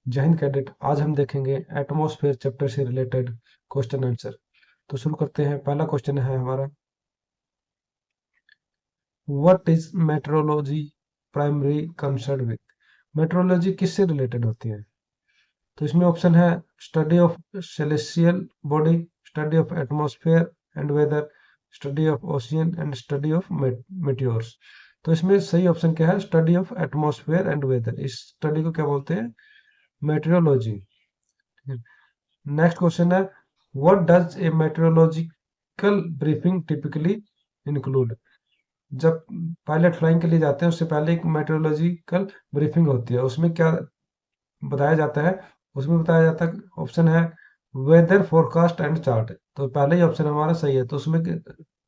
जय हिंद कैडेट। आज हम देखेंगे एटमॉस्फेयर चैप्टर से रिलेटेड क्वेश्चन आंसर। तो शुरू करते हैं। पहला क्वेश्चन है हमारा, what is meteorology primary concern with. Meteorology किससे रिलेटेड होती है? तो इसमें ऑप्शन है study of celestial body, study of atmosphere and weather, study of ocean and study of meteors. तो इसमें सही ऑप्शन क्या है? Study of atmosphere and weather. इस स्टडी को क्या बोलते हैं? मेट्रोलॉजी। नेक्स्ट क्वेश्चन है, what does a meteorological briefing typically include. जब पायलट फ्लाइंग के लिए जाते हैं उससे पहले एक मेट्रोलॉजिकल ब्रीफिंग होती है, उसमें क्या बताया जाता है? उसमें बताया जाता है, ऑप्शन है वेदर फोरकास्ट एंड चार्ट। तो पहले ही ऑप्शन हमारा सही है। तो उसमें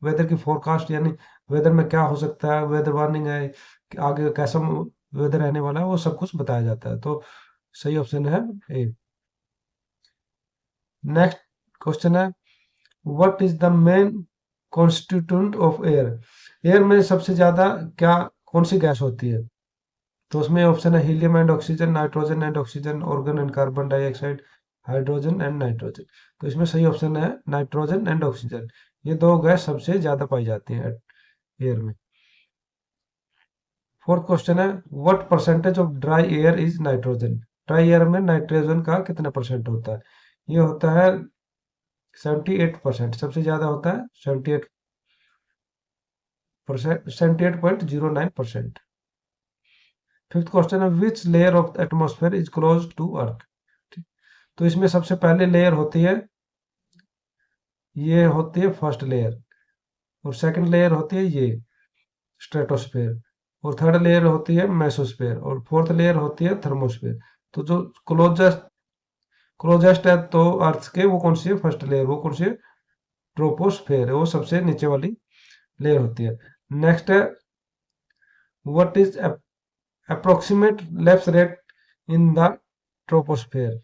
वेदर की फोरकास्ट यानी वेदर में क्या हो सकता है, वेदर वार्निंग है कि आगे कैसा वेदर रहने वाला है, वो सब कुछ बताया जाता है। तो सही ऑप्शन है ए। नेक्स्ट क्वेश्चन है, what is the main constituent of air. Air में सबसे ज्यादा क्या कौन सी गैस होती है? तो उसमें ऑप्शन है helium and oxygen, nitrogen and oxygen, organ and carbon dioxide, hydrogen and nitrogen. तो इसमें सही ऑप्शन है नाइट्रोजन एंड ऑक्सीजन। ये दो गैस सबसे ज्यादा पाई जाती है एयर में। फोर्थ क्वेश्चन है, what percentage of dry air is nitrogen. Dry air में नाइट्रोजन का कितना परसेंट होता है? ये होता है 78%। सबसे ज्यादा होता है 78%, 78.09%। फिफ्थ क्वेश्चन है, which layer of atmosphere is close to earth. तो इसमें सबसे पहले लेयर होती है, ये होती है फर्स्ट लेयर। और सेकंड लेयर होती है ये स्ट्रेटोस्फेयर। और थर्ड लेयर होती है मेसोस्फेयर। और फोर्थ लेयर होती है थर्मोस्फेयर। तो जो क्लोजेस्ट क्लोजेस्ट है तो अर्थ के, वो कौन सी है? First layer. वो कौन सी है? ट्रोपोस्फेयर है, वो सबसे नीचे वाली लेयर होती है। नेक्स्ट है, what is approximate left rate in the troposphere.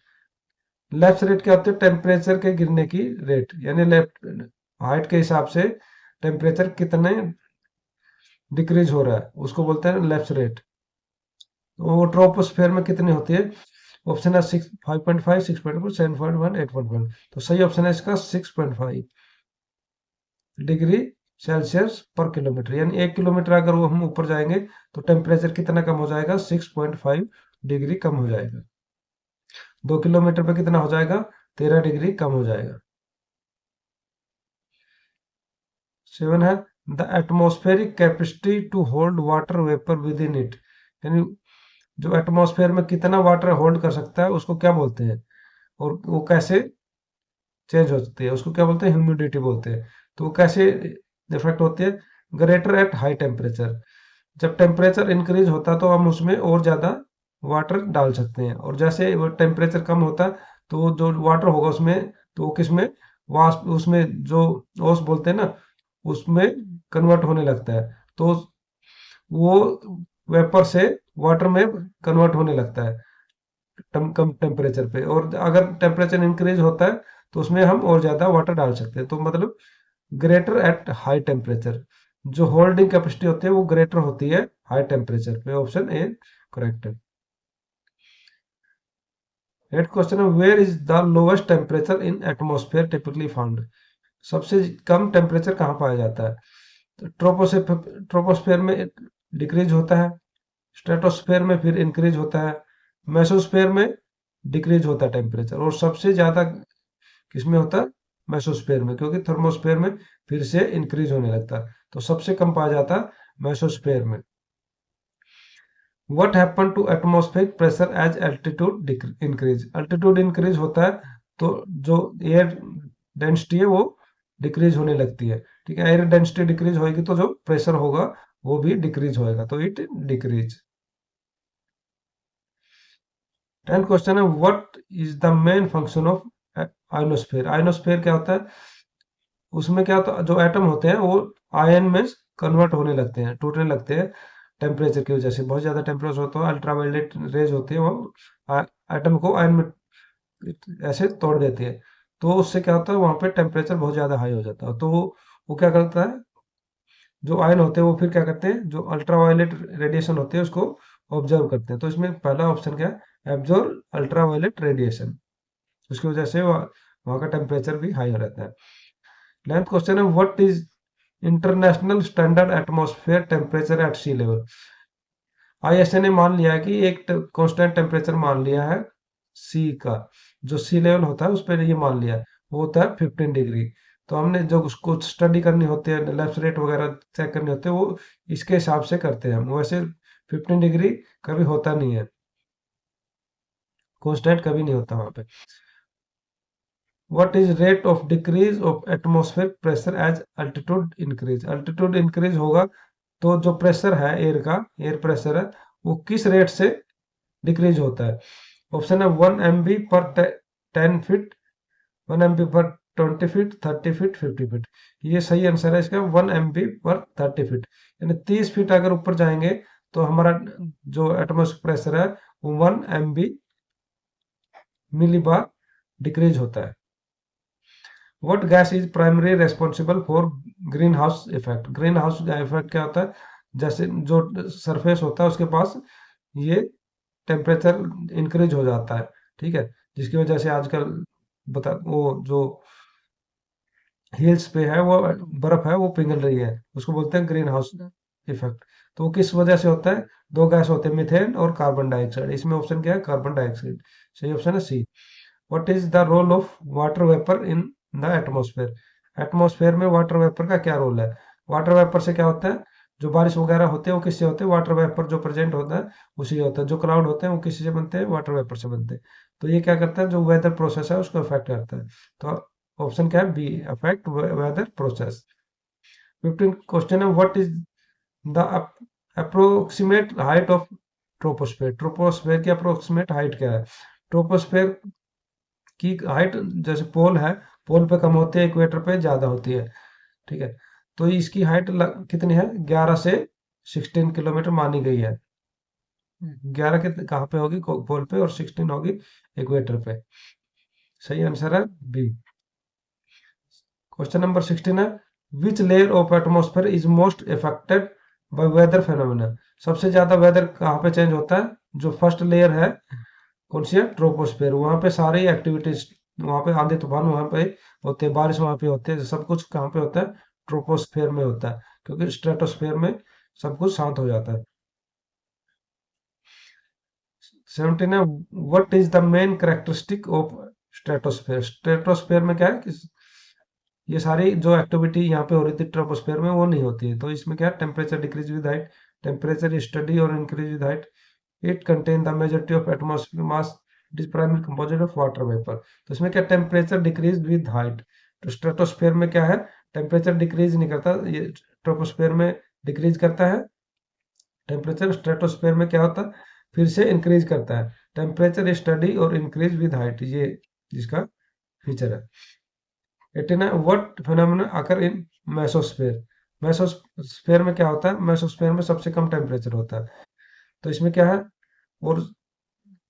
Left rate क्या होती है? टेम्परेचर के गिरने की रेट, यानी लेफ्ट हाइट के हिसाब से टेम्परेचर कितने डिक्रीज हो रहा है, उसको बोलते हैं लेफ्ट रेट। तो वो ट्रोपोस्फेयर में कितनी होती है? ऑप्शन है 5.5, 6.4, 7.1, 8.1। तो सही ऑप्शन है इसका 6.5 डिग्री सेल्सियस पर किलोमीटर। यानी 1 किलोमीटर अगर वो हम ऊपर जाएंगे तो टेम्परेचर कितना कम हो जाएगा? 6.5 डिग्री कम हो जाएगा। 2 किलोमीटर पे कितना हो जाएगा? 13 डिग्री कम हो जाएगा। 7 है, the atmospheric capacity to hold water vapour within it. यानी जो एटमॉस्फेयर में कितना वाटर होल्ड कर सकता है उसको क्या बोलते हैं? और वो कैसे चेंज होती है उसको क्या बोलते हैं? ह्यूमिडिटी बोलते हैं। तो वो कैसे इफेक्ट होती है? Greater at high temperature. जब टेम्परेचर इंक्रीज होता है तो हम उसमें और ज्यादा वाटर डाल सकते हैं, और जैसे वो टेम्परेचर कम होता है तो जो वाटर होगा उसमें, तो वो किसमें? वाष्प, उसमें जो ओस बोलते हैं ना, उसमें कन्वर्ट होने लगता है। तो वो वेपर से वाटर में कन्वर्ट होने लगता है कम टेम्परेचर पे। और अगर टेम्परेचर इंक्रीज होता है तो उसमें हम और ज्यादा वाटर डाल सकते हैं। तो मतलब ग्रेटर एट हाई टेम्परेचर, जो होल्डिंग कैपेसिटी होती है वो ग्रेटर होती है हाई टेम्परेचर पे। ऑप्शन ए करेक्ट है। एट क्वेश्चन है, where is the lowest temperature in atmosphere typically found. सबसे कम टेम्परेचर कहाँ पाया जाता है? तो ट्रोपोस्फेयर में डिक्रीज होता है, स्ट्रेटोस्फेयर में फिर इंक्रीज होता है, मेसोस्फेयर में डिक्रीज होता है टेम्परेचर, और सबसे ज्यादा किसमें होता है? मेसोस्फेयर में, क्योंकि थर्मोस्फेयर में फिर से इंक्रीज होने लगता है। तो सबसे कम पाया जाता है मेसोस्फेयर में। What happen to atmospheric pressure as altitude increase. Altitude increase होता है तो जो एयर डेंसिटी है वो डिक्रीज होने लगती है। ठीक है, एयर डेंसिटी डिक्रीज होगी तो जो प्रेशर होगा वो भी डिक्रीज होएगा, तो इट डिक्रीज। 10th क्वेश्चन है, what is the main function of ionosphere. Ionosphere क्या होता है? उसमें क्या होता है? जो एटम होते हैं वो आयन में कन्वर्ट होने लगते हैं, टूटने लगते हैं टेम्परेचर की वजह से। बहुत ज्यादा टेम्परेचर होता है, अल्ट्रावायलेट रेज होती है, वो एटम को आयन में ऐसे तोड़ देती है। तो उससे क्या होता है? वहां पे टेम्परेचर बहुत ज्यादा हाई हो जाता है। तो वो क्या करता है? जो आयन होते हैं वो फिर क्या करते हैं? जो अल्ट्रावायलेट रेडिएशन होती है उसको ऑब्जर्व करते हैं। तो इसमें पहला ऑप्शन क्या है, एब्जॉर्ब अल्ट्रावायलेट रेडिएशन, उसकी वजह से वहाँ का टेम्परेचर भी हाई रहता है। 11th क्वेश्चन है, what is international standard atmosphere temperature at sea level. ISA ने मान लिया है कि एक कांस्टेंट टेम्परेचर मान लिया है सी का, जो सी लेवल होता है उस पर ये मान लिया है, वो होता है 15 डिग्री। तो हमने जो उसको स्टडी करनी होती है, लैप्स रेट वगैरह चेक करनी होती है, वो इसके हिसाब से करते हैं हम। वैसे 15 डिग्री कभी होता नहीं है, कांस्टेंट कभी नहीं होता वहां पे। What is rate of decrease of atmospheric pressure as altitude increase. Altitude increase होगा तो जो प्रेशर है एयर का, एयर प्रेशर है, वो किस रेट से डिक्रीज होता है। ऑप्शन है 1 MB पर 10 फीट, 1 MB पर 20 फीट, 30 फीट, 50 फीट। ये सही आंसर है इसका, 1 MB पर 30 फीट। यानी 30 फीट अगर ऊपर जाएंगे तो हमारा जो एटमॉस्फेरिक प्रेशर है वो 1 MB मिली बार डिक्रीज होता है। What gas is primary responsible for green house effect. Green house effect क्या होता है, जैसे जो सरफेस होता है उसके पास ये टेम्परेचर इंक्रीज हो जाता है, ठीक है, जिसकी वजह से आजकल बता वो जो हिल्स पे है वो बर्फ है वो पिघल रही है, उसको बोलते हैं ग्रीन हाउस इफेक्ट। तो वो किस वजह से होता है, दो गैस होते हैं, मीथेन और कार्बन डाइऑक्साइड। इसमें ऑप्शन क्या है, कार्बन डाइऑक्साइड। सही ऑप्शन है C. What is the role of water vapour in the atmosphere. Atmosphere में वाटर वेपर का क्या रोल है। वाटर वेपर से क्या होता है, जो बारिश वगैरह होते हैं वो किससे होते हैं, वाटर वेपर जो प्रेजेंट होता है उसी से होता है। जो क्लाउड होते हैं वो किसी से बनते हैं, वाटर वेपर से बनते हैं। तो ये क्या करता है, जो वेदर प्रोसेस है उसको अफेक्ट करता है। तो ऑप्शन क्या है, B, affect weather process. 15 question है, what is the approximate height of troposphere. Troposphere की अप्रोक्सीमेट हाइट क्या है। ट्रोपोस्फेयर की हाइट जैसे पोल है, पोल पे कम होती है, इक्वेटर पे ज्यादा होती है, ठीक है। तो इसकी हाइट कितनी है, 11 से 16 किलोमीटर मानी गई है। 11 कितने कहाँ पे होगी, पोल पे, और 16 होगी इक्वेटर पे। सही आंसर है बी। क्वेश्चन नंबर 16 है, which layer of atmosphere is most affected by weather phenomena. सबसे ज्यादा वेदर कहाँ पे चेंज होता है, जो फर्स्ट लेयर है कौन सी है, ट्रोपोस्फेयर। वहां पे सारी एक्टिविटीज, वहां पे आंधी तूफान वहां पे होते हैं, बारिश वहां पे होते हैं, सब कुछ कहाँ पे होता है, ट्रोपोस्फेयर में होता है, क्योंकि स्ट्रेटोस्फेयर में सब कुछ शांत हो जाता है। 17 है, what is the main characteristic of stratosphere. Stratosphere में क्या है कि ये सारी जो एक्टिविटी यहाँ पे हो रही थी ट्रोपोस्फेयर में वो नहीं होती है। तो इसमें क्या है, temperature decrease with height, temperature study और increase with height, it contain the majority of atmospheric mass, it is primary composite of water vapour. तो इसमें क्या, टेम्परेचर डिक्रीज विद हाइट। तो स्ट्रेटोस्फेयर में क्या है, टेम्परेचर डिक्रीज नहीं करता, ये ट्रोपोस्फेयर में डिक्रीज करता है टेम्परेचर। स्ट्रेटोस्फेयर में क्या होता है, फिर से इंक्रीज करता है, टेम्परेचर स्टडी और इंक्रीज विद हाइट, ये जिसका फीचर है। 18 है, what phenomena occur in mesosphere. Mesosphere में क्या होता है, मेसोस्फेयर में सबसे कम टेम्परेचर होता है। तो इसमें क्या है, और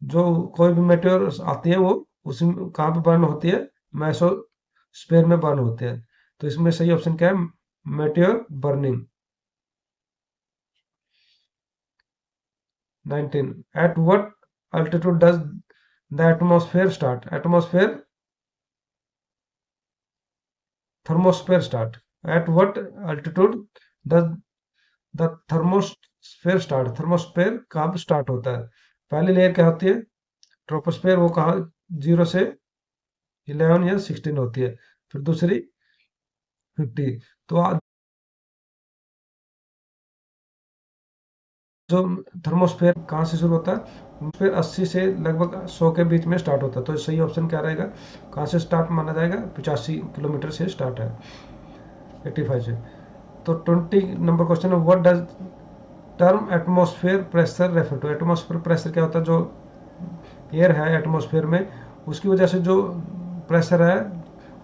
जो कोई भी मेटेरियल आती है वो उसी कहाँ पे बर्न होती है, मेसोस्फेयर में बर्न होते हैं। तो इसमें सही ऑप्शन क्या है, material burning. 19, at what altitude does the atmosphere start. Atmosphere thermosphere start, at what altitude does the thermosphere start. Thermosphere कहाँ स्टार्ट होता है, पहली लेयर क्या होती है, ट्रोपोस्फेयर, वो कहाँ 0 से 11 या 16 होती है, फिर दूसरी 50। तो जो थर्मोस्फेयर कहाँ से शुरू होता है, फिर 80 से लगभग 100 के बीच में स्टार्ट होता है। तो सही ऑप्शन क्या रहेगा, कहाँ से स्टार्ट माना जाएगा, 85 किलोमीटर से स्टार्ट है, 85 से। तो 20 नंबर क्वेश्चन है, what does term atmosphere pressure refer to. Atmosphere pressure क्या होता है, जो एयर है एटमॉस्फेयर में उसकी वजह से जो प्रेशर है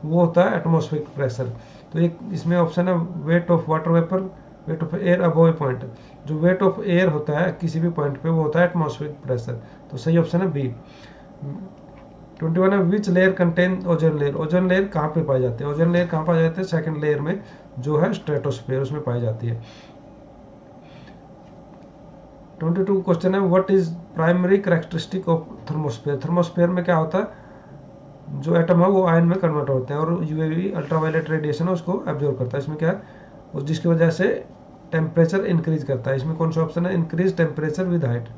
वो होता है एटमॉस्फेरिक प्रेशर। तो एक इसमें ऑप्शन है, weight of water vapour, weight of air above A point. जो वेट ऑफ एयर होता है किसी भी पॉइंट पे वो होता है एटमॉस्फेरिक प्रेशर। तो सही ऑप्शन है बी। 21 है, which layer contain ozone layer. Ozone layer कहाँ पे पाई जाती है, ओजोन लेयर कहाँ पाई जाती है, सेकंड लेयर में जो है स्ट्रेटोस्फेयर उसमें पाई जाती है। 22 क्वेश्चन है, what is primary characteristic of thermosphere. Thermosphere में क्या होता है, जो एटम है वो आयन में कन्वर्ट होते हैं और यूवीवी अल्ट्रावायलेट रेडिएशन है उसको एब्जॉर्ब करता है। इसमें क्या है, उस जिसकी वजह से टेम्परेचर इंक्रीज करता है। इसमें कौन सा ऑप्शन है, इंक्रीज टेम्परेचर विद हाइट,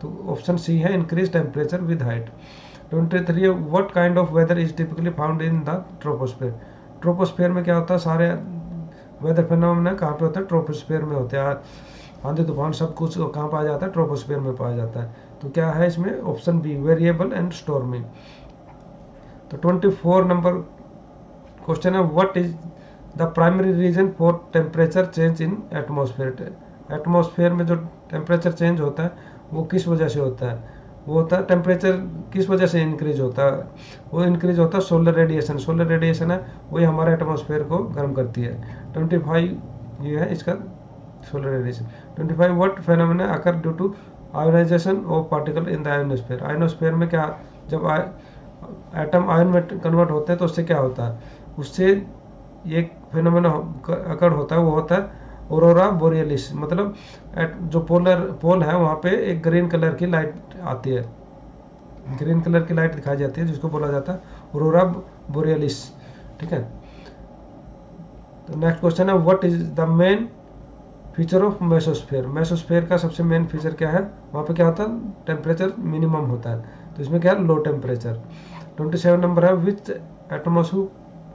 तो ऑप्शन सी है इंक्रीज टेम्परेचर विद हाइट। 23 है, what kind of weather is typically found in the troposphere. Troposphere में क्या होता है, सारे वेदर फिनोमेना कहाँ पे होता है, ट्रोपोस्फेयर में होते हैं। आंधी तूफान सब कुछ कहाँ पाया जाता है, ट्रोपोस्फेयर में पाया जाता है। तो क्या है इसमें, option B variable and stormy. तो 24 नंबर क्वेश्चन है, what is the primary reason for temperature change in atmosphere. Atmosphere में जो टेम्परेचर चेंज होता है वो किस वजह से होता है, वो होता है टेम्परेचर किस वजह से इंक्रीज होता है, वो इंक्रीज होता है सोलर रेडिएशन। सोलर रेडिएशन है वही हमारे एटमॉस्फेयर को गर्म करती है। 25 ये है इसका solar radiation. 25 what phenomena occur due to ionisation of particle in the ionosphere. Ionosphere में क्या, जब एटम आयन में कन्वर्ट होते हैं तो उससे क्या होता है, उससे एक फेनोमेना अकर होता है, वो होता है ऑरोरा बोरियलिस। मतलब जो पोल है वहाँ पे एक ग्रीन कलर की लाइट आती है, ग्रीन कलर की लाइट दिखाई जाती है जिसको बोला जाता है ऑरोरा बोरियलिस। ठीक है, तो नेक्स्ट क्वेश्चन है, what is the main feature of mesosphere. Mesosphere का सबसे मेन फीचर क्या है, वहाँ पे क्या होता है, टेम्परेचर मिनिमम होता है, तो इसमें क्या है, लो टेम्परेचर। 27 नंबर है, which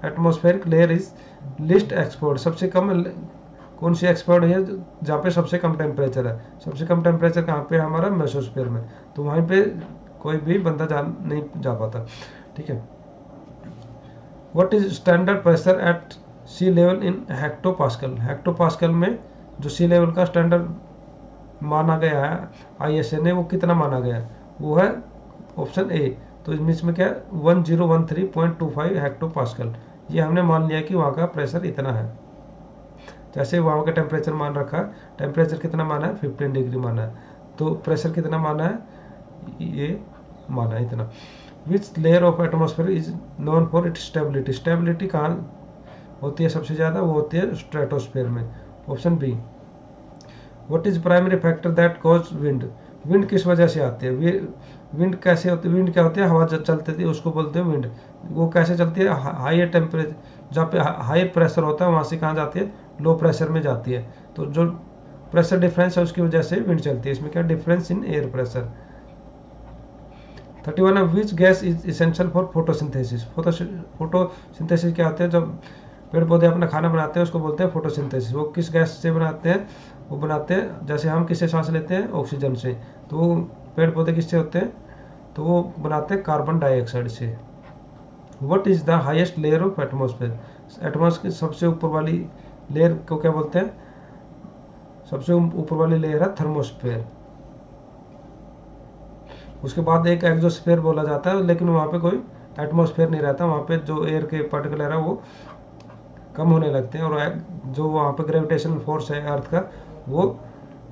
atmospheric layer is least export. सबसे कम कौन सी एक्सपोर्ट है जहाँ पे सबसे कम टेम्परेचर है। सबसे कम टेम्परेचर कहाँ पे है, हमारा मेसोस्फेयर में, तो वहीं पे कोई भी बंदा नहीं जा पाता। ठीक है, what is standard pressure at sea level in hectopascal. Hectopascal में जो सी लेवल का स्टैंडर्ड माना गया है आईएसए ने, वो कितना माना गया है, वो है ऑप्शन ए। तो इसमें क्या है, 1013.25 हेक्टोपास्कल। ये हमने मान लिया कि वहाँ का प्रेशर इतना है। जैसे वहाँ का टेम्परेचर मान रखा है, टेम्परेचर कितना माना है, 15 डिग्री माना है, तो प्रेशर कितना माना है, ये माना है इतना। विच layer of atmosphere is known for its stability. Stability कहाँ होती है सबसे ज़्यादा, वो होती है स्ट्रेटोस्फेयर में, option B. What is primary factor that cause wind. Wind किस वजह से आती है, विंड कैसे होती है, विंड क्या होती है, हवा चलती थी उसको बोलते हैं विंड। वो कैसे चलती है, हाई टेम्परेचर, जहाँ पे हाई प्रेशर होता है वहाँ से कहाँ जाती है, लो प्रेशर में जाती है। तो जो प्रेशर डिफरेंस है उसकी वजह से विंड चलती है। इसमें क्या, डिफरेंस इन एयर प्रेशर। 31 है, which gas is essential for photosynthesis. Photosynthesis क्या होते हैं, जब पेड़ पौधे अपना खाना बनाते हैं उसको बोलते हैं फोटोसिंथेसिस। वो किस गैस से बनाते हैं, वो बनाते हैं, जैसे हम किससे सांस लेते हैं, ऑक्सीजन से, तो वो पेड़ पौधे किससे होते हैं, तो वो बनाते हैं कार्बन डाइऑक्साइड से। What is the highest layer of atmosphere. Atmosphere की सबसे ऊपर वाली लेयर को क्या बोलते हैं, सबसे ऊपर वाली लेयर है थर्मोस्फेयर। उसके बाद एक एक्सोस्फेयर बोला जाता है, लेकिन वहाँ पे कोई एटमोस्फेयर नहीं रहता, वहाँ पे जो एयर के पार्टिकल है वो कम होने लगते हैं, और जो वहाँ पे ग्रेविटेशनल फोर्स है अर्थ का वो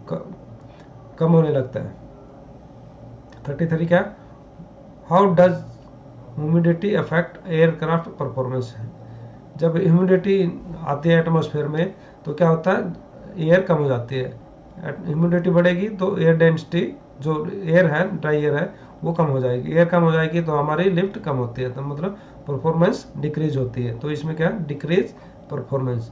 कम होने लगता है। 33 क्या, how does humidity affect aircraft performance. जब ह्यूमिडिटी आती है एटमॉस्फेयर में तो क्या होता है, एयर कम हो जाती है। ह्यूमिडिटी बढ़ेगी तो एयर डेंसिटी, जो एयर है, ड्राई एयर है, वो कम हो जाएगी। एयर कम हो जाएगी तो हमारी लिफ्ट कम होती है, तो मतलब परफॉर्मेंस डिक्रीज होती है। तो इसमें क्या, डिक्रीज परफॉर्मेंस।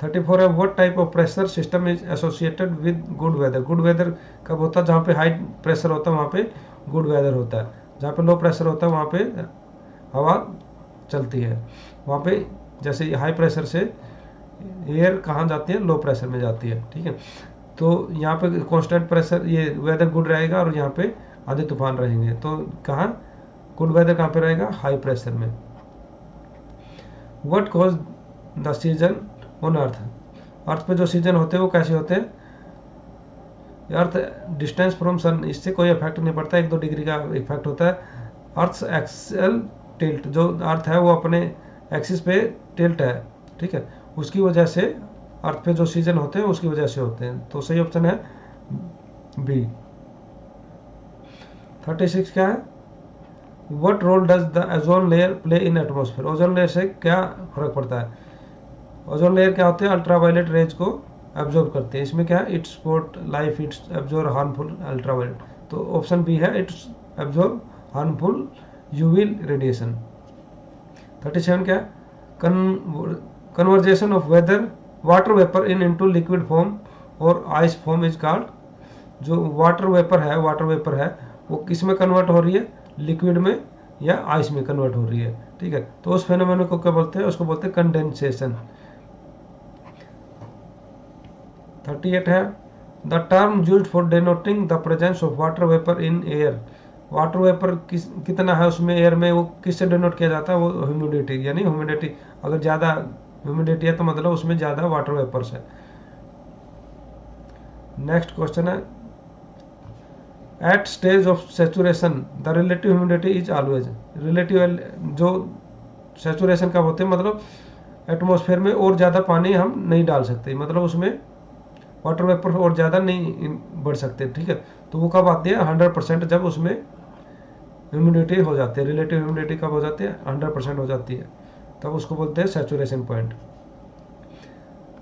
34 है, what type of pressure system is associated with good weather. Good weather कब होता है, जहाँ पे हाई प्रेशर होता है वहाँ पे गुड वेदर होता है, जहाँ पे लो प्रेशर होता है वहाँ पे हवा चलती है। वहाँ पे जैसे हाई प्रेशर से एयर कहाँ जाती है, लो प्रेशर में जाती है। ठीक है, तो यहाँ पे कांस्टेंट प्रेशर, ये वेदर गुड रहेगा, और यहाँ पे आधे तूफान रहेंगे। तो कहाँ गुड वेदर कहाँ पे रहेगा, हाई प्रेशर में। What cause the season on earth. Earth पे जो सीजन होते हैं वो कैसे होते हैं, अर्थ डिस्टेंस फ्रॉम सन, इससे कोई इफेक्ट नहीं पड़ता, 1-2 डिग्री का इफेक्ट होता है। अर्थ एक्सल टिल्ट, जो अर्थ है वो अपने एक्सिस पे टिल्ट है, ठीक है, उसकी वजह से अर्थ पे जो सीजन होते हैं उसकी वजह से होते हैं। तो सही ऑप्शन है बी। 36 क्या है, what role does the ozone layer play in atmosphere. Ozone layer से क्या फर्क पड़ता है। ओजोन लेयर क्या होते हैं, अल्ट्रावायलेट रेज को एब्जॉर्ब करते हैं। इसमें क्या है, it's support life, it's absorb harmful ultraviolet. तो ऑप्शन बी है, it's absorb harmful UV radiation. 37 क्या है, conversion of weather water vapour in into liquid form और आइस फॉर्म इज कॉल्ड। जो वाटर वेपर है वो किस में कन्वर्ट हो रही है, लिक्विड में या आइस में कन्वर्ट हो रही है, ठीक है। तो उस फेनोमेनन को क्या बोलते हैं, उसको बोलते हैं कंडेंसेशन। 38 है, the term used for denoting the presence of water vapour in air. Water vapour कितना है उसमें एयर में, वो किससे डिनोट किया जाता है, वो ह्यूमिडिटी, यानी ह्यूमिडिटी, अगर ज़्यादा ह्यूमिडिटी है तो मतलब उसमें ज़्यादा वाटर वेपर्स है। नेक्स्ट क्वेश्चन है, at stage of saturation the relative humidity is always. Relative जो सेचुरेशन कब होते हैं, मतलब एटमॉस्फेयर में और ज़्यादा पानी हम नहीं डाल सकते, मतलब उसमें वाटर वेपर और ज़्यादा नहीं बढ़ सकते, ठीक है। तो वो कब आती है, 100%, जब उसमें ह्यूमिडिटी हो जाती है, रिलेटिव ह्यूमिडिटी कब हो जाती है, 100% हो जाती है, तब उसको बोलते हैं saturation point.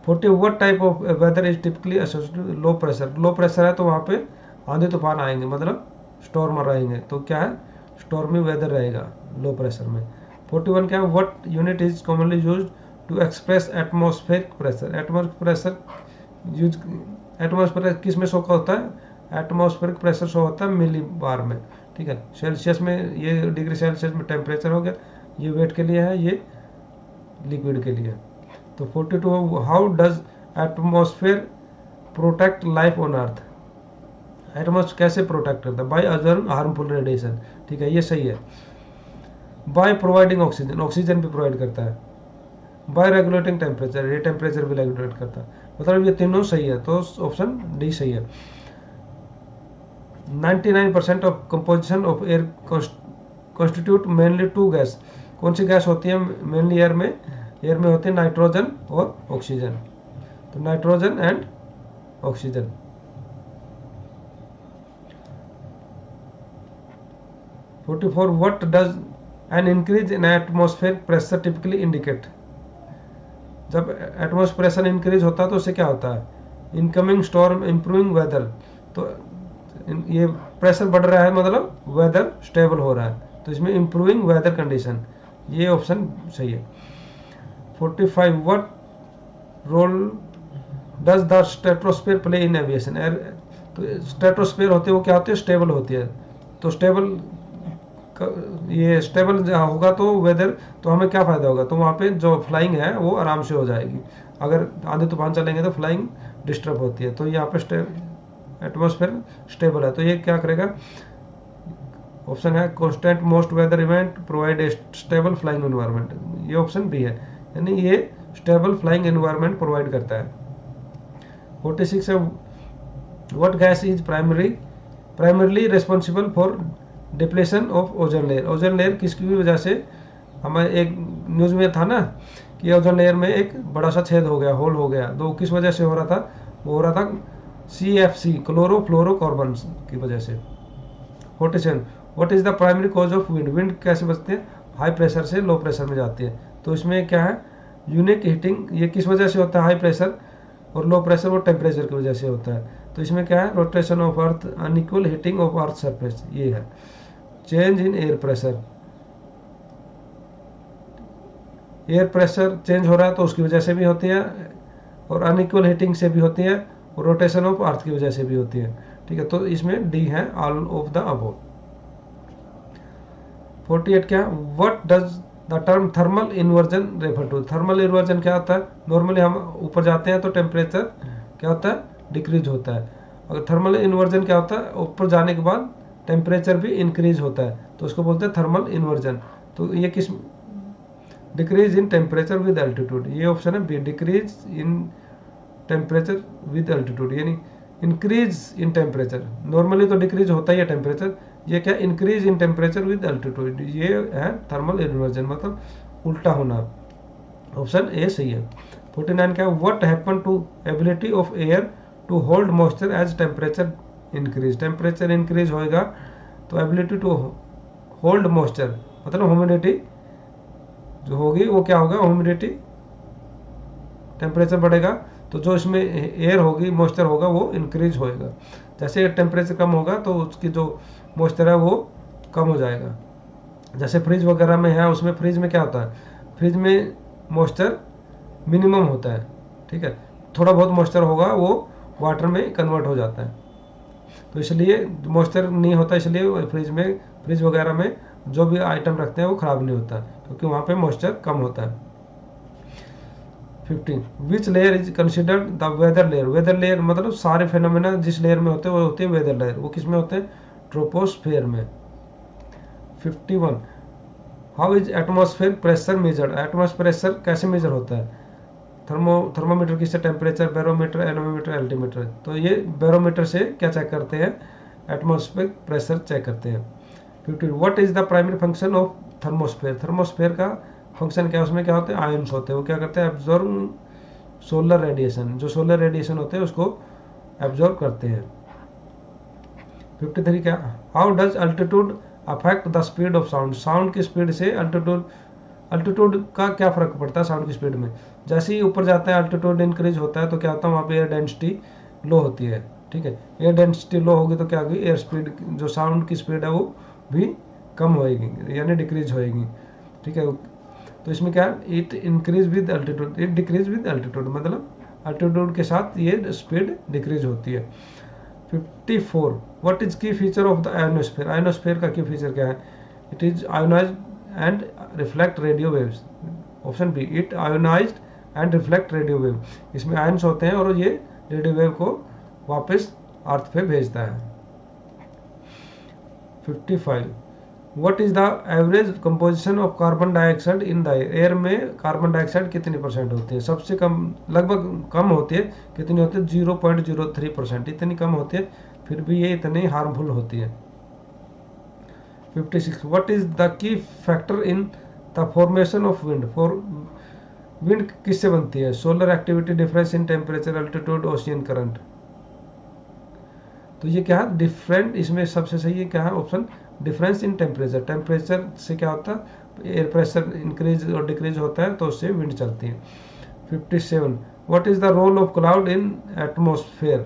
40 what type of weather is typically associated low pressure. Low pressure है तो वहाँ पे आंधी तूफान आएंगे, मतलब स्टॉर्म रहेंगे, तो क्या है, स्टॉर्मी वेदर रहेगा लो प्रेशर में। 41 क्या है, what unit is commonly used to express atmospheric pressure. Atmospheric pressure use, atmosphere किस में शो होता है, एटमॉस्फेरिक प्रेशर शो होता है मिली बार में, ठीक है। सेल्सियस में, ये डिग्री सेल्सियस में टेम्परेचर हो गया, ये वेट के लिए है, ये लिक्विड के लिए। तो 42, how does atmosphere protect life on earth. Atmosphere कैसे प्रोटेक्ट करता है, बाय अब्जॉर्बिंग हार्मफुल रेडिएशन, ठीक है, ये सही है। बाय प्रोवाइडिंग ऑक्सीजन, ऑक्सीजन भी प्रोवाइड करता है। बाय रेगुलेटिंग टेम्परेचर, ये टेम्परेचर भी रेगुलेट करता है, मतलब ये तीनों सही है, तो ऑप्शन डी सही है। 99% of composition of air constitute mainly to gas. कौन सी गैस होती है मेनली एयर में, एयर में होती है नाइट्रोजन और ऑक्सीजन, तो nitrogen and oxygen. 44, what does an increase in atmospheric pressure typically indicate. जब एटमॉस्फेयर प्रेशर इंक्रीज होता है तो उससे क्या होता है, इनकमिंग स्टॉर्म, इंप्रूविंग वेदर। तो ये प्रेशर बढ़ रहा है मतलब वेदर स्टेबल हो रहा है, तो इसमें इंप्रूविंग वेदर कंडीशन, ये ऑप्शन सही है। 45, what role does the stratosphere play in aviation. Air, तो स्ट्रेटोस्फीयर होती है वो क्या होती है, स्टेबल होती है, तो स्टेबल, ये स्टेबल होगा तो वेदर, तो हमें क्या फ़ायदा होगा, तो वहाँ पे जो फ्लाइंग है वो आराम से हो जाएगी। अगर आंधी तूफान चलेंगे तो फ्लाइंग डिस्टर्ब होती है, तो यहाँ पे एटमॉस्फेयर स्टेबल है, तो ये क्या करेगा, ऑप्शन है constant most weather event provide a stable flying environment, ये ऑप्शन बी है, यानी ये स्टेबल फ्लाइंग एनवायरनमेंट प्रोवाइड करता है। 46 है, what gas is primarily responsible for depletion of ozone layer. Ozone layer किसकी वजह से, हमें एक न्यूज़ में था ना कि ओजोन लेयर में एक बड़ा सा छेद हो गया, होल हो गया, तो किस वजह से हो रहा था, वो हो रहा था CFC क्लोरोफ्लोरोकार्बन की वजह से। 47, what is the primary cause of wind. Wind कैसे बचते हैं, हाई प्रेशर से लो प्रेशर में जाती है, तो इसमें क्या है, यूनिक हीटिंग, ये किस वजह से होता है, हाई प्रेशर और लो प्रेशर और टेम्परेचर की वजह से होता है, तो इसमें क्या है, rotation of earth, unequal heating of earth surface, ये है। Change in air pressure, air pressure change हो रहा है तो उसकी वजह से भी होती है, और अनइक्वल हीटिंग से भी होती है, और रोटेशन ऑफ अर्थ की वजह से भी होती है, ठीक है। तो इसमें डी है, ऑल ऑफ द अबव। 48 क्या है, what does the term thermal inversion refer to. Thermal inversion क्या होता है, नॉर्मली हम ऊपर जाते हैं तो टेम्परेचर क्या होता है, डिक्रीज होता है। अगर थर्मल इन्वर्जन क्या होता है, ऊपर जाने के बाद टेम्परेचर भी इंक्रीज होता है, तो उसको बोलते हैं थर्मल इन्वर्जन। तो ये किस, decrease in temperature with altitude, ये ऑप्शन है B, decrease in temperature with altitude, यानी इंक्रीज इन टेम्परेचर, नॉर्मली तो डिक्रीज होता ही है टेम्परेचर, ये क्या, increase in temperature with altitude, ये है थर्मल इन्वर्जन, मतलब उल्टा होना, ऑप्शन ए सही है। 49 क्या, what happen to ability of air to hold moisture as temperature increase. Temperature increase होएगा तो एबिलिटी टू होल्ड मॉइस्चर, मतलब ह्यूमिडिटी जो होगी वो क्या होगा, ह्यूमिडिटी, टेम्परेचर बढ़ेगा तो जो इसमें एयर होगी, मॉइस्चर होगा, वो इंक्रीज होएगा। जैसे टेम्परेचर कम होगा तो उसकी जो मॉइस्चर है वो कम हो जाएगा। जैसे फ्रिज वगैरह में है, उसमें फ्रिज में क्या होता है, फ्रिज में मॉइस्चर मिनिमम होता है, ठीक है, थोड़ा बहुत मॉइस्चर होगा वो वाटर में कन्वर्ट हो जाता है, तो इसलिए मॉइस्चर नहीं होता, इसलिए फ्रिज वगैरह में जो भी आइटम रखते हैं वो ख़राब नहीं होता, क्योंकि वहाँ पे मॉइस्चर कम होता है। 15 which layer is considered the weather layer. Weather layer मतलब सारे फेनोमेना जिस लेयर में होते हैं वो होते हैं वेदर लेयर, वो किस में होते हैं, ट्रोपोस्फेयर में। 51 how is atmosphere pressure measured. Atmosphere pressure कैसे मेजर होता है, थर्मोमीटर किससे, टेम्परेचर, बैरोमीटर, एनोमीटर, एल्टीमीटर। तो ये बैरोमीटर से क्या चेक करते हैं, एटमॉस्फेयर प्रेशर चेक करते हैं। 15 what is the primary function of thermosphere. Thermosphere का फंक्शन क्या है, उसमें क्या होते हैं, आयन्स होते हैं, वो क्या करते हैं, एब्जॉर्ब सोलर रेडिएशन, जो सोलर रेडिएशन होते हैं उसको एब्जॉर्ब करते हैं। 53 क्या, how does altitude affect the speed of sound. Sound की स्पीड से अल्टीट्यूड का क्या फर्क पड़ता है साउंड की स्पीड में। जैसे ही ऊपर जाता है, अल्टीट्यूड इंक्रीज होता है, तो क्या होता है, वहाँ पे एयर डेंसिटी लो होती है, ठीक है, एयर डेंसिटी लो होगी तो क्या होगी, एयर स्पीड, जो साउंड की स्पीड है वो भी कम होएगी, यानी डिक्रीज होएगी, ठीक है। तो इसमें क्या, it increase with altitude, it decrease with altitude, मतलब अल्टीट्यूड के साथ ये स्पीड डिक्रीज होती है। 54 what is key feature of the ionosphere. Ionosphere का की फीचर क्या है, it is ionise and reflect radio waves. Option B, it ionise and reflect radio wave. इसमें आयन्स होते हैं और ये रेडियो वेव को वापस अर्थ पे भेजता है। 55 what is the average composition of carbon dioxide in the air. Air में कार्बन डाइऑक्साइड कितनी परसेंट होती है, सबसे कम, लगभग कम होती है, कितनी होती है, 0.03%, इतनी कम होती है, फिर भी ये इतनी हार्मफुल होती है। 56 what is the key factor in the formation of wind. Wind किससे बनती है, solar activity, difference in temperature, altitude, ocean current. तो ये क्या है, डिफरेंट, इसमें सबसे सही है क्या है, option difference in temperature. Temperature से क्या होता है, एयर प्रेशर इंक्रीज और डिक्रीज होता है, तो उससे विंड चलती है। 57 what is the role of cloud in atmosphere.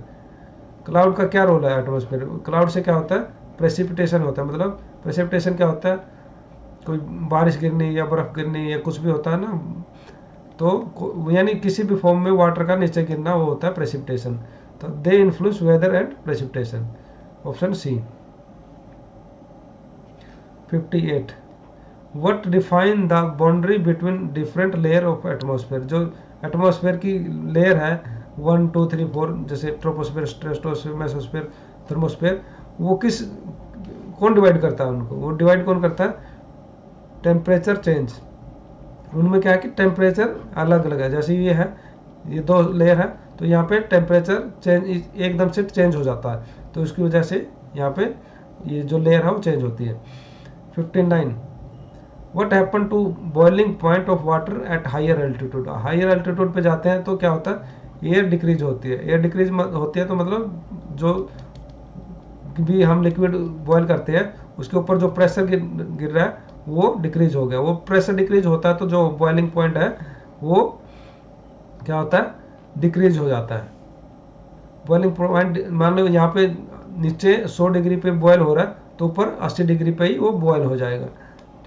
Cloud का क्या रोल है एटमोसफेयर। क्लाउड से क्या होता है, प्रेसिपिटेशन होता है, मतलब प्रेसिपिटेशन क्या होता है, कोई बारिश गिरनी या बर्फ गिरनी या कुछ भी होता है ना, तो यानी किसी भी फॉर्म में वाटर का नीचे गिरना, वो होता है प्रेसिपिटेशन। तो they influence weather and precipitation, option C. 58 what define the boundary between different layer of atmosphere. जो एटमॉस्फेयर की लेयर है 1 2 3 4, जैसे ट्रोपोस्फेयर, स्ट्रेटोस्फेयर, मेसोस्फेयर, थर्मोस्फेयर, वो कौन डिवाइड करता है उनको, वो डिवाइड कौन करता है, टेम्परेचर चेंज। उनमें क्या है कि टेम्परेचर अलग अलग है, जैसे ये है, ये दो लेयर है, तो यहाँ पे टेम्परेचर चेंज एकदम से चेंज हो जाता है, तो उसकी वजह से यहाँ पे ये जो लेयर है वो चेंज होती है। 59 what happen to boiling point of water at higher altitude. Higher altitude पे जाते हैं तो क्या होता है, एयर डिक्रीज होती है। एयर डिक्रीज होती है तो मतलब जो भी हम लिक्विड बॉयल करते हैं उसके ऊपर जो प्रेशर गिर रहा है वो डिक्रीज हो गया। वो प्रेशर डिक्रीज होता है तो जो बॉइलिंग पॉइंट है वो क्या होता है, डिक्रीज हो जाता है। बॉइलिंग पॉइंट मान लो यहाँ पे नीचे 100 डिग्री पे बॉयल हो रहा है, तो ऊपर 80 डिग्री पे ही वो बॉयल हो जाएगा,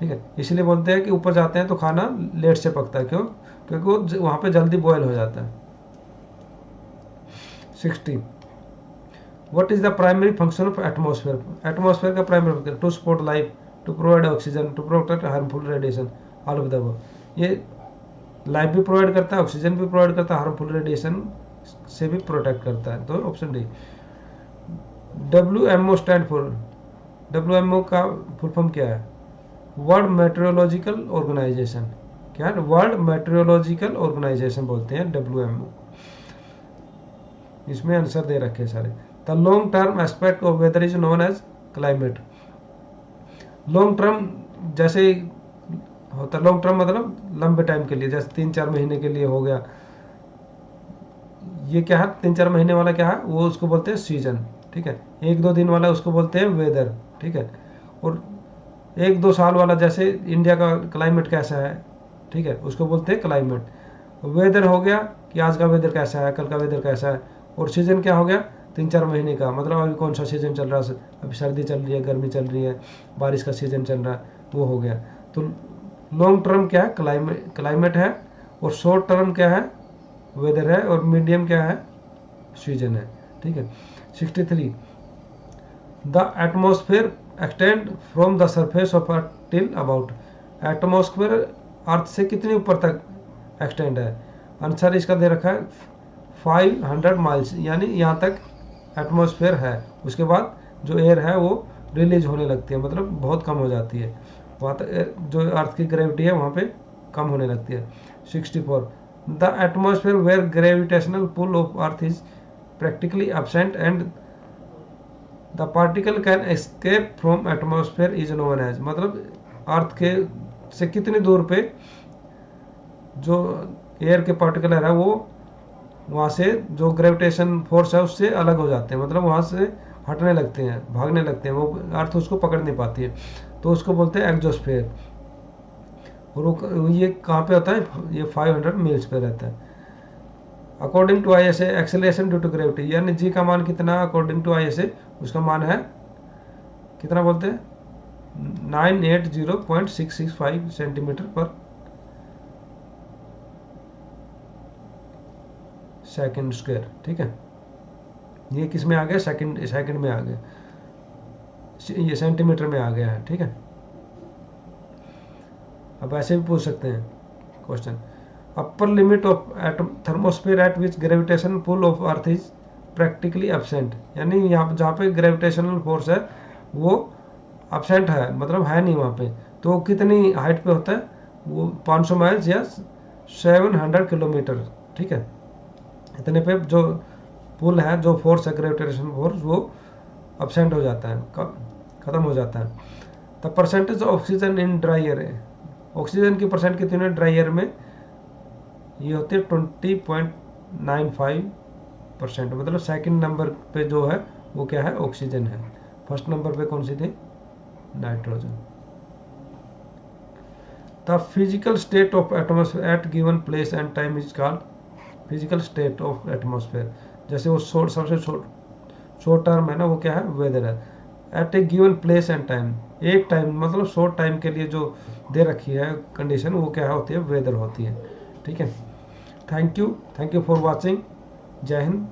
ठीक है। इसलिए बोलते हैं कि ऊपर जाते हैं तो खाना लेट से पकता है, क्यों, क्योंकि वो वहाँ पे जल्दी बॉयल हो जाता है। 60 what is the primary function of atmosphere. Atmosphere का primary function, to support life, to provide oxygen, to protect harmful radiation, all of the above. ये लाइफ भी प्रोवाइड करता है, ऑक्सीजन भी प्रोवाइड करता है, हार्मफुल रेडिएशन से भी प्रोटेक्ट करता है, तो option D. WMO stand for, WMO का फुल फॉर्म क्या है, वर्ल्ड मेट्रोलॉजिकल ऑर्गेनाइजेशन। क्या है, वर्ल्ड मेट्रोलॉजिकल ऑर्गेनाइजेशन बोलते हैं WMO। इसमें आंसर दे रखे सारे। The long term aspect of weather is known as climate. Long term जैसे होता है, लॉन्ग टर्म मतलब लंबे टाइम के लिए, जैसे 3-4 महीने के लिए हो गया, ये क्या है 3-4 महीने वाला क्या है, वो उसको बोलते हैं सीजन, ठीक है। 1-2 दिन वाला उसको बोलते हैं वेदर, ठीक है। और 1-2 साल वाला, जैसे इंडिया का क्लाइमेट कैसा है, ठीक है, उसको बोलते हैं क्लाइमेट। वेदर हो गया कि आज का वेदर कैसा है, कल का वेदर कैसा है। और सीजन क्या हो गया, 3-4 महीने का, मतलब अभी कौन सा सीजन चल रहा है, अभी सर्दी चल रही है, गर्मी चल रही है, बारिश का सीजन चल रहा है, वो हो गया। तो लॉन्ग टर्म क्या है, क्लाइमेट है, और शॉर्ट टर्म क्या है, वेदर है, और मीडियम क्या है, सीजन है। ठीक है। 63, the atmosphere extend from the surface of earth till about. Atmosphere earth से कितने ऊपर तक एक्सटेंड है। आंसर इसका दे रखा है 500 माइल्स, यानी यहाँ तक एटमॉस्फेयर है। उसके बाद जो एयर है वो रिलीज होने लगती है, मतलब बहुत कम हो जाती है, वहाँ तक जो अर्थ की ग्रेविटी है वहाँ पे कम होने लगती है। 64, the atmosphere where gravitational pull of earth is practically absent and the particle can escape from atmosphere is known as. मतलब अर्थ के से कितनी दूर पे जो एयर के पार्टिकुलर है वो वहाँ से जो ग्रेविटेशन फोर्स है उससे अलग हो जाते हैं, मतलब वहाँ से हटने लगते हैं, भागने लगते हैं, वो अर्थ उसको पकड़ नहीं पाती है, तो उसको बोलते हैं एक्सोस्फेयर। और ये कहाँ पे होता है, ये 500 मील्स पे रहता है। According to ISA acceleration due to gravity, यानी जी का मान कितना, अकॉर्डिंग टू ISA उसका मान है कितना बोलते हैं, 980.665 सेंटीमीटर पर सेकंड स्क्वायर। ठीक है, ये किस में आ गया, सेकंड में आ गया, ये सेंटीमीटर में आ गया है। ठीक है, अब ऐसे भी पूछ सकते हैं question, upper limit of thermosphere at which gravitation pull of earth is practically absent, यानी यहाँ जहाँ पे ग्रेविटेशनल फोर्स है वो एब्सेंट है, मतलब है नहीं वहाँ पे, तो कितनी हाइट पे होता है, वो 500 माइल्स या 700 किलोमीटर। ठीक है, इतने पे जो पुल है, जो फोर्स है ग्रेविटेशन फोर्स, वो एब्सेंट हो जाता है, खत्म हो जाता है। The percentage of oxygen in dry air, oxygen की परसेंट कितनी है ड्राई एयर में, ये होती है 20.95%, मतलब सेकंड नंबर पे जो है वो क्या है, ऑक्सीजन है। फर्स्ट नंबर पे कौन सी थी, nitrogen. The physical state of atmosphere at given place and time is called physical state of atmosphere. जैसे वो सबसे शॉर्ट टर्म है ना, वो क्या है, वेदर है। At a given place and time, एक टाइम मतलब शॉर्ट टाइम के लिए जो दे रखी है कंडीशन, वो क्या होती है, वेदर होती है। ठीक है, थैंक यू फॉर वॉचिंग। जय हिंद।